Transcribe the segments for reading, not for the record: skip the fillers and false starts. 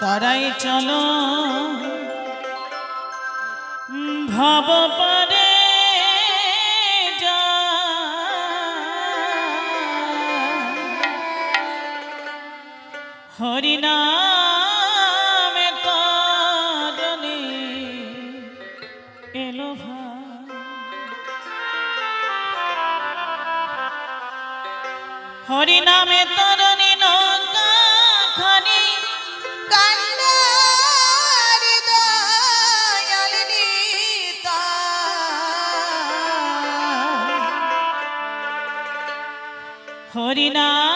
তারাই চলো ভব পারে যা হরিনামে তরণী এলো হরিনামে তরণী নৌকা খানি কান্নার দয়াল নিতা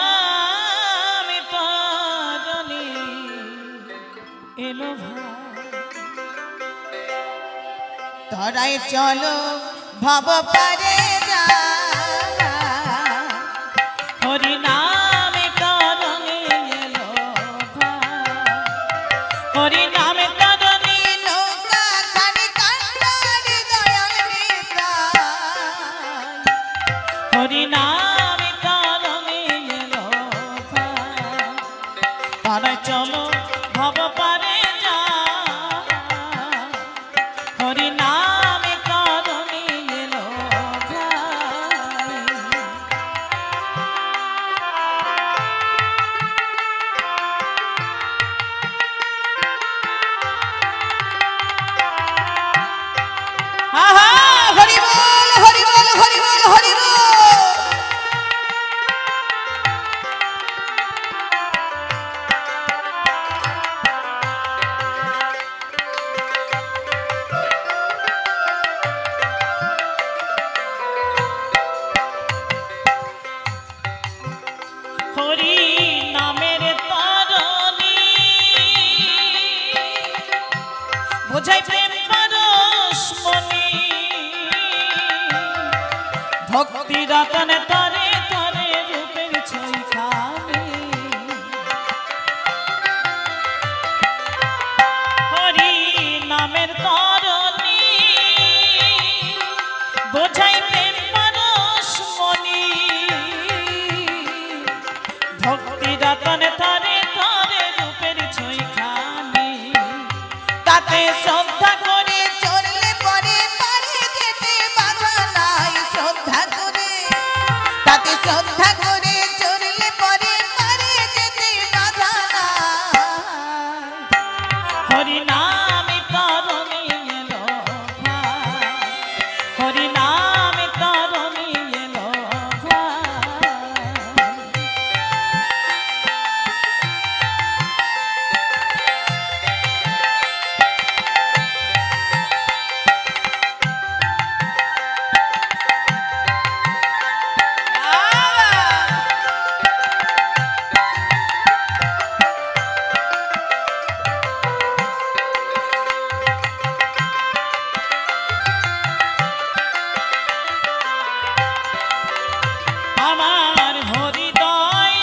হরিনামে তরণী এলো তারাই চলো ভব পারে যা হরিনামে তরণী এলো হরিনামে তরণী নৌকা খানি কান্নার দয়াল নিতা হরিনামে তরণী এলো তারাই চলো ভব পারে যা হরিনামে তরণী এলো হরি বল হরি বল হরি বল হরি বল হরি নামের তরণী বোঝাই প্রেম পরশমণি ভক্তি রতনে তরে তরে রূপের ছয়খানি হরি নামের তরণী বোঝাই প্রেম পরশমণি ভক্তি রতনে তরে তরে রূপের ছয়খানি তাতে শ্রদ্ধা করে চললে পরে পারে যেতে বাধা নাই শ্রদ্ধা করে তাতে শ্রদ্ধা করে চললে পরে পারে যেতে বাধা নাই হরিনামে তরণী এলো হরিনামে তরণী এলো আমার হৃদয়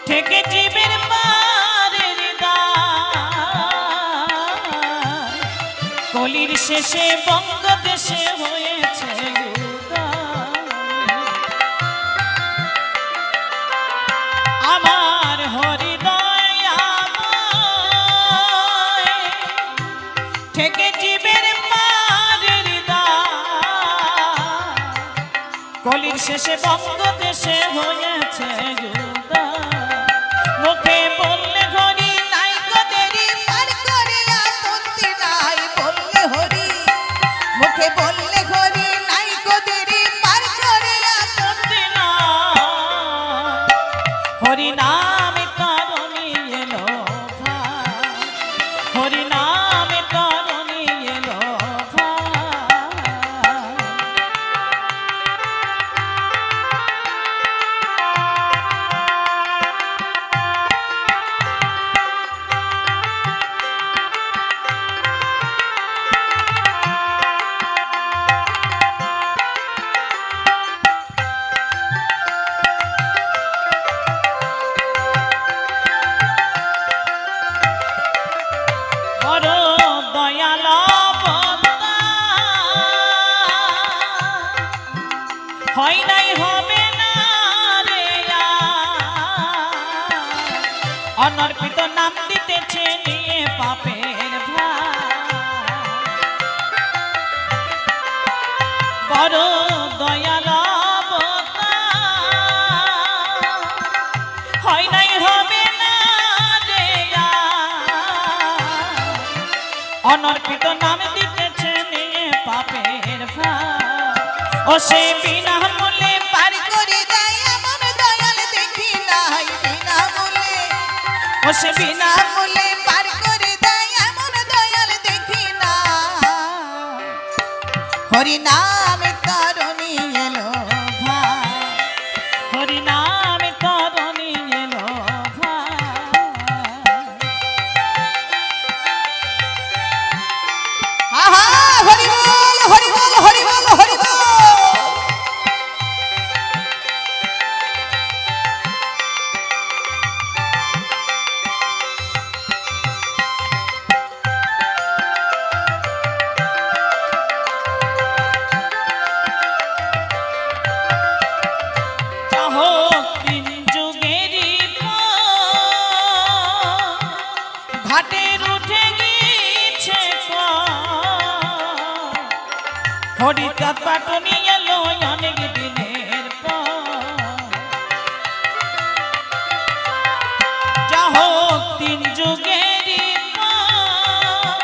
থেকে জীবের পারের কলির শেষে বঙ্গদেশে হয়েছে আমার হৃদয় থেকে জীবের পারের কলির শেষে বঙ্গদেশে হয়েছে যুদ্ধ মুখে বললে হরি নাই কদেরি পার করে আপত্তি নাই বললে হরি মুখে বললে হরি নাই কদেরি পার করে আপত্তি নাই হরি নামে তরণী এলো হরি নামে তরণী এলো হয় নাই হবে না রে অনর্পিত নাম দিতেছে নিয়ে পাপের ভার। বড় দয়াল অবতার, হয় নাই হবে না রে আর। অনর্পিত নাম দিতেছে নিয়ে পাপের ভার। ও সে বিনা মূল্যে পার করে দেয় এমন দয়াল দেখি নাই বিনা মূল্যে। ও সে বিনা মূল্যে পার করে দেয় এমন দয়াল দেখি না। হরি নাম তরণী এলো ভাই, হরি নাম তরণী এলো ভাই। আহা হরি বল হরি বল হরি বল হরি বল। চাহক তিন যুগেরই পর, ঘাটের উঠে গিয়েছে হরিচাঁদ পাটনি এলো অনেক দিনের পর। চাহক তিন যুগেরই পর,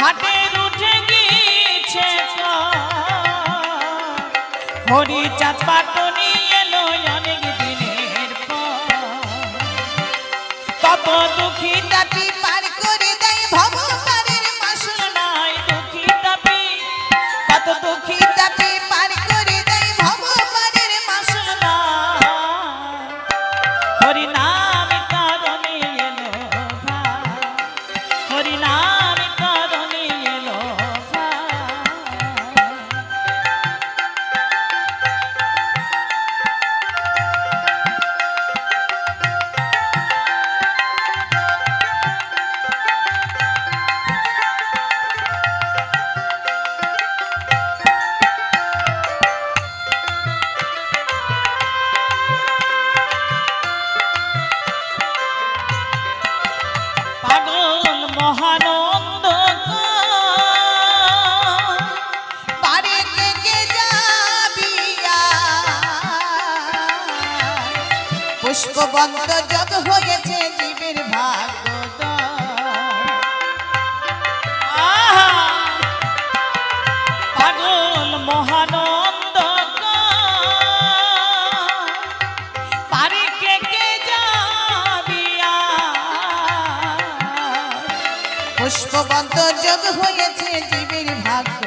ঘাটের উঠে গিয়েছে হরিচাঁদ পাটনি এলো অনেক দিনের পর। কত দুঃখী তাপি পার করে দেয় ভব পারের মাসুল নাই দুঃখী তাপি। কত দুঃখী তাপি পার করে দেয় ভব পারের মাসুল নাই। হরি নাম তরণী এলো ভাই, হরি নাম তরণী এলো ভাই। পাগল মহানন্দ পারে থেকে যাবিয়া পুষ্পবন্ত জগ হয়েছে জীবের ভাগ্য। পাগল মহানন্দ পারি কে যাবিয়া। পুষ্পবন্ত যোগ হয়েছে জীবের ভাগ্য।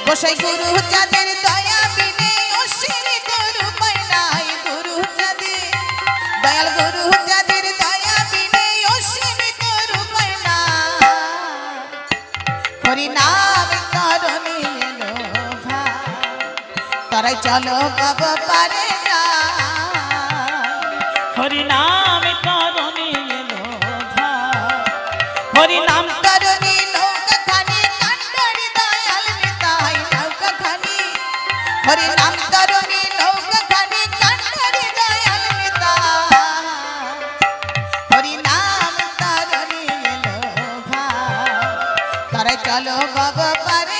গোসাই গুরু চাঁদের দয়া বিনে অসীম গুরু পায় নাই গুরু চাঁদের দয়াল গুরু চাঁদের দয়া বিনে অসীম গুরু পায় না। হরি নাম তরণী এলো ভাই, তারাই চলো বাবা পারে না। হরি নাম তরণী এলো ভাই, হরি নাম তরণী নৌকা খানি কান্ডারি দয়াল নিতাই নৌকা খানি। হরি নাম তরণী নৌকা খানি কান্ডারি দয়াল নিতাই। হরি নাম তরণী এলো ভাই, তারাই চলো বাবা পারে